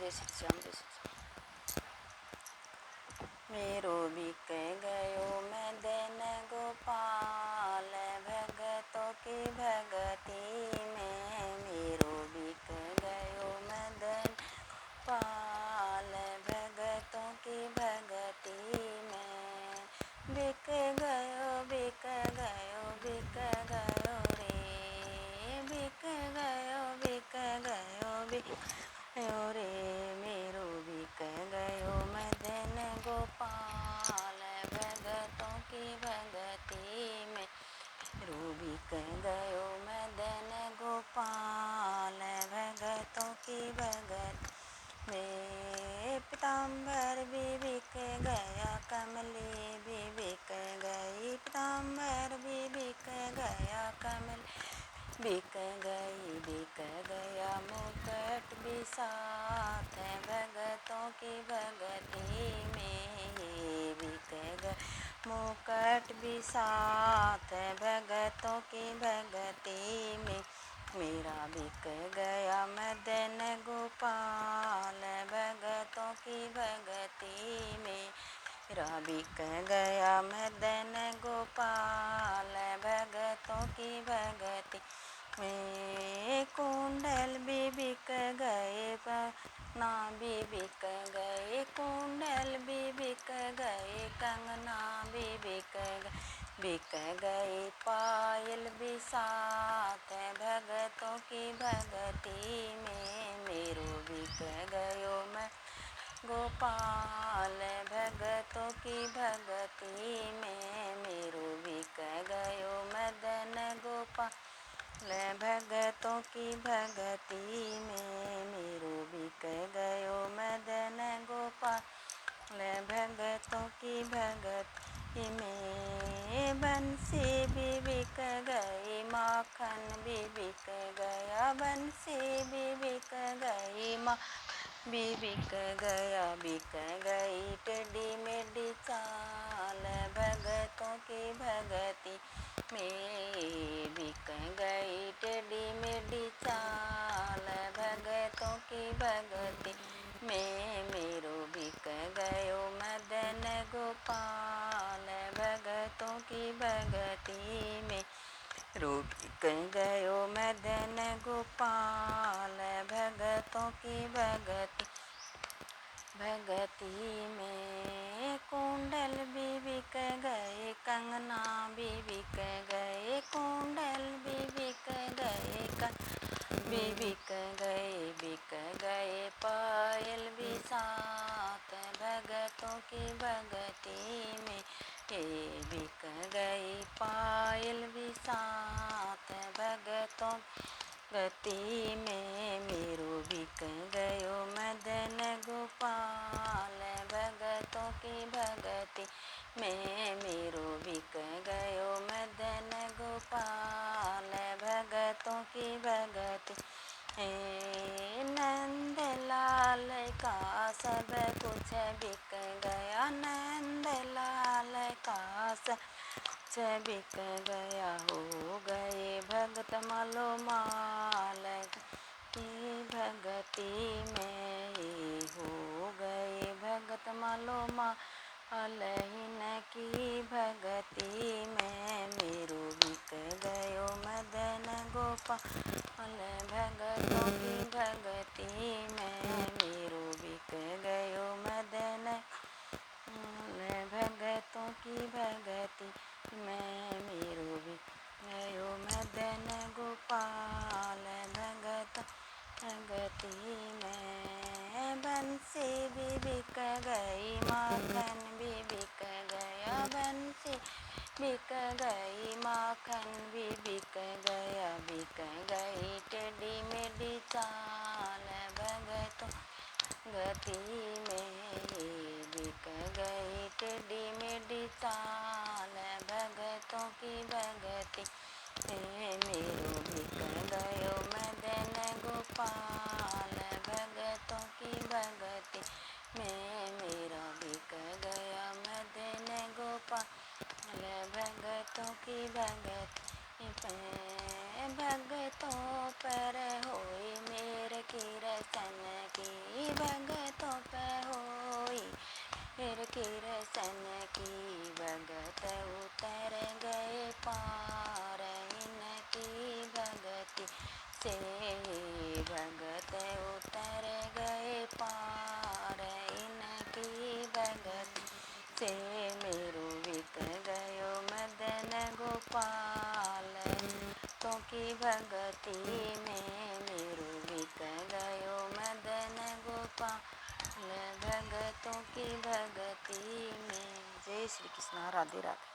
जय श्री राम, जय श्री राम। मेरो बिक गयो मदन गोपाल, भगतों की भगती में। मेरो बिक गयो मदन गोपाल, भगतों की भगती में। बिक गयो, बिक गयो, बिक गयो रे। बिक गयो, बिक गयो, बिक गयो रे। मेरो बिक गयो मदन गोपाल, भगतों की भगती में। मेरो बिक गयो मदन गोपाल, भगतों की भगत में। पीताम्बर भी बिक गया, कमली भी बिक गई। पीताम्बर भी बिक गया, कमली बिक गई। बिक गया मुकुट भी साथ, भगतों की भगती में। ये बिक गया मुकुट भी साथ, भगतों की भगती में। मेरा बिक गया मदन गोपाल, भगतों की भगती में। मेरा बिक गया मदन गोपाल, भगतों की भगती में। कुंडल भी बिक गए, कंगना भी बिक गए। कुंडल भी बिक गए, कंगना भी बिक गए। बिक गई पायल भी साथ, भगतों की भगती में। मेरो बिक गयो मैं गोपाल, भगतों की भगती में। मेरो बिक गयो मदन गोपाल, भगतों की भगती में। मेरो बिक गयो मदन गोपाल, भगतों की भगती में। बंसी भी बिक गई, माखन भी बिक गया। बंसी भी बिक गई, माखन भी बिक गया। बिक गई टेढ़ी मेढ़ी चाल, भगतों की भगती में। बिक गई टेढ़ी मेढ़ी चाल, भगतों की भगती में। मेरो बिक गयो मदन गोपाल, भगतों की भगती में। मेरो बिक गयो मदन गोपाल, भगतों की भगती में। कुंडल भी बिक गए, कंगना भी बिक गए। कुंडल भी बिक गए, कंगना भी बिक गए। बिक गए पायल भी साथ, भगतों की भगती में। ये बिक गई पायल भी साथ, भगतों भगती में। मेरो बिक गयो मदन गोपाल, भगतों की भगती में। मेरो बिक गयो मदन गोपाल, भगतों की भगती में। नंद लाल का सब कुछ बिक गया। नंद लाल का सब कुछ बिक गया। हो गए भगत मालोमाल की भगती में। हो गए भगत मालोमाल की भगती में। मेरो बिक गयो मदन गोपाल, भगतों की भगती में। मेरो बिक गयो मदन भगतों की भगती में। मेरो बिक गयो मदन गोपाल, भगतों भगती में। बंसी भी बिक गई, माखन भी बिक गया। बंसी बिक गई, माखन भी बिक गया। बिक गई टेढ़ी मेढ़ी चाल, भगतों भगती में। बिक गई टेढ़ी मेढ़ी चाल, भगतों की भगती में। मेरो बिक गयो मदन गोपाल, भगतों की भगती में। मेरा बिक गया मदन गोपाल, भगतों की भगती में। भगतों पर होई मेर की रचन की, भगतों पे होई, फिर कृष्ण की भगत उतर गए पार, इनकी भगति से भगत उतर गए पार, इनकी भगति से मेरो बिक गयो मदन गोपाल, तो की भगति में मेरो बिक गयो मदन गोपाल, भगतों की भगति में। जय श्री कृष्ण, राधे राधे।